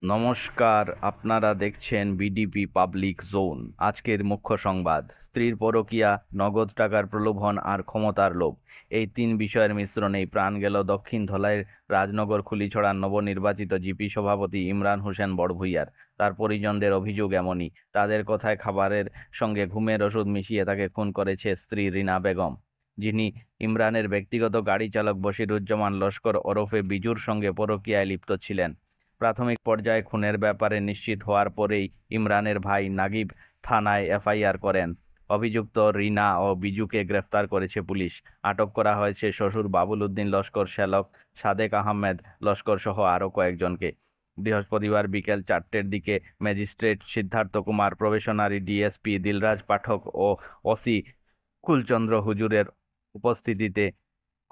নমস্কার, আপনারা দেখছেন বিডিপি পাবলিক জোন। আজকের মুখ্য সংবাদ: স্ত্রীর পরকীয়া, নগদ টাকার প্রলোভন আর ক্ষমতার লোভ, এই তিন বিষয়ের মিশ্রণেই প্রাণ গেল দক্ষিণ ধলাইয়ের রাজনগর খুলিছড়ার নবনির্বাচিত জিপি সভাপতি ইমরান হোসেন বড়ভূইয়ার। তার পরিজনদের অভিযোগ এমনই, তাদের কথায় খাবারের সঙ্গে ঘুমের ওষুধ মিশিয়ে তাকে খুন করেছে স্ত্রী রিনা বেগম, যিনি ইমরানের ব্যক্তিগত গাড়ি চালক বশিরুজ্জামান লস্কর ওরফে বিজুর সঙ্গে পরকীয়ায় লিপ্ত ছিলেন। প্রাথমিক পর্যায়ে খুনের ব্যাপারে নিশ্চিত হওয়ার পরেই ইমরানের ভাই নাগিব থানায় এফআইআর করেন। অভিযুক্ত রিনা ও বিজুকে গ্রেফতার করেছে পুলিশ। আটক করা হয়েছে শ্বশুর বাবুল উদ্দিন লস্কর, শ্যালক সাদেক আহমেদ লস্কর সহ আরও কয়েকজনকে। বৃহস্পতিবার বিকেল 4টের দিকে magistrate Siddharth Kumar, probationary DSP Dilraj Pathak ও ওসি কুলচন্দ্র হুজুরের উপস্থিতিতে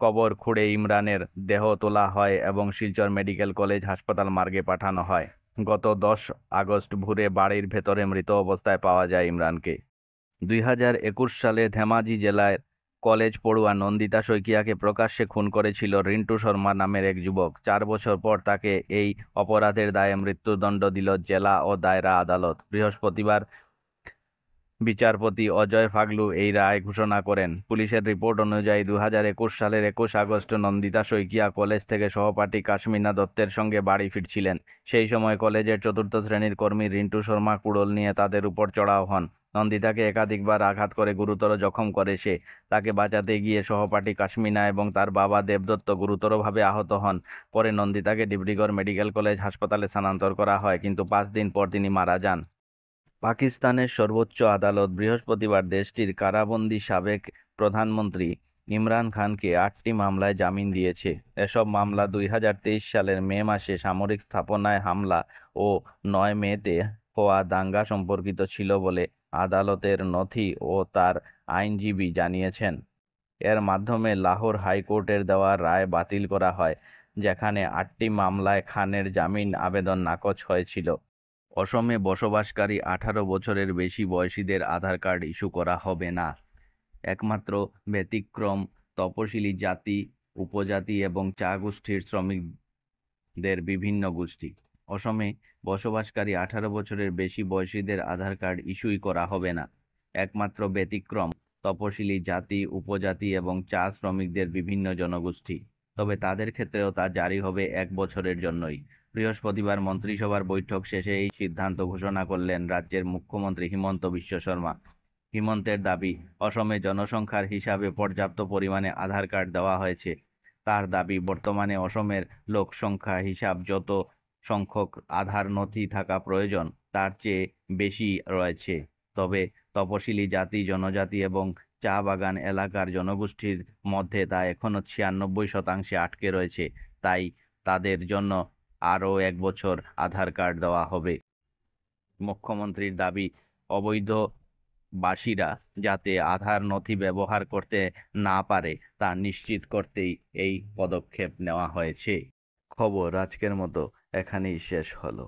কবর খুঁড়ে ইমরানের দেহ তোলা হয় এবং শিলচর মেডিকেল কলেজ হাসপাতাল মর্গে পাঠানো হয়। গত 10 আগস্ট ভোরে বাড়ির ভেতরে মৃত অবস্থায় পাওয়া যায় ইমরানকে। 2021 সালে ধেমাজি জেলার কলেজ পড়ুয়া নন্দিতা শইকিয়াকে প্রকাশ্যে খুন করেছিল রিন্টু শর্মা নামের এক যুবক। 4 বছর পর তাকে এই অপরাধের দায়ে মৃত্যুদণ্ড দিল জেলা ও দায়রা আদালত। বৃহস্পতিবার বিচারপতি অজয় ফাগলু এই রায় ঘোষণা করেন। পুলিশের রিপোর্ট অনুযায়ী 2021 সালের 21 আগস্ট নন্দিতা শইকিয়া কলেজ থেকে সহপাঠী কাশ্মীনা দত্তের সঙ্গে বাড়ি ফিরছিলেন। সেই সময় কলেজের 4র্থ শ্রেণীর কর্মী রিন্টু শর্মা কুড়োল নিয়ে তাদের উপর চড়াও হন। নন্দিতাকে একাধিকবার আঘাত করে গুরুতর জখম করে সে। তাকে বাঁচাতে গিয়ে সহপাঠী কাশ্মীনা এবং তার বাবা দেবদত্ত গুরুতরভাবে আহত হন। পরে নন্দিতাকে ডিব্রুগড় মেডিকেল কলেজ হাসপাতালে স্থানান্তর করা হয়, কিন্তু 5 দিন পর তিনি মারা যান। পাকিস্তানের সর্বোচ্চ আদালত বৃহস্পতিবার দেশটির কারাবন্দী সাবেক প্রধানমন্ত্রী ইমরান খানকে 8টি মামলায় জামিন দিয়েছে। এসব মামলা 2023 সালের মে মাসে সামরিক স্থাপনায় হামলা ও 9 মেতে হওয়া দাঙ্গা সম্পর্কিত ছিল বলে আদালতের নথি ও তার আইনজীবী জানিয়েছেন। এর মাধ্যমে লাহোর হাইকোর্টের দেওয়া রায় বাতিল করা হয়, যেখানে 8টি মামলায় খানের জামিন আবেদন নাকচ হয়েছিল। অসমে বসবাসকারী 18 বছরের বেশি বয়সীদের আধার কার্ড ইস্যু করা হবে না। একমাত্র ব্যতিক্রম তপশিলি জাতি, উপজাতি এবং চা গোষ্ঠীর শ্রমিকদের বিভিন্ন গোষ্ঠী। অসমে বসবাসকারী 18 বছরের বেশি বয়সীদের আধার কার্ড ইস্যুই করা হবে না। একমাত্র ব্যতিক্রম তপশিলি জাতি, উপজাতি এবং চা শ্রমিকদের বিভিন্ন জনগোষ্ঠী, তবে তাদের ক্ষেত্রেও তা জারি হবে 1 বছরের জন্যই। বৃহস্পতিবার মন্ত্রিসভার বৈঠক শেষে এই সিদ্ধান্ত ঘোষণা করলেন রাজ্যের মুখ্যমন্ত্রী হিমন্ত বিশ্ব শর্মা। হিমন্তের দাবি, অসমে জনসংখ্যার হিসাবে পর্যাপ্ত পরিমাণে আধার কার্ড দেওয়া হয়েছে। তার দাবি, বর্তমানে অসমের লোকসংখ্যা হিসাব যত সংখ্যক আধার নথি থাকা প্রয়োজন তার চেয়ে বেশি রয়েছে, তবে তপশিলি জাতি, জনজাতি এবং চা বাগান এলাকার জনগোষ্ঠীর মধ্যে তা এখনও 96% আটকে রয়েছে। তাই তাদের জন্য আরও 1 বছর আধার কার্ড দেওয়া হবে। মুখ্যমন্ত্রীর দাবি, অবৈধ বাসীরা যাতে আধার নথি ব্যবহার করতে না পারে তা নিশ্চিত করতেই এই পদক্ষেপ নেওয়া হয়েছে। খবর আজকের মতো এখানেই শেষ হলো।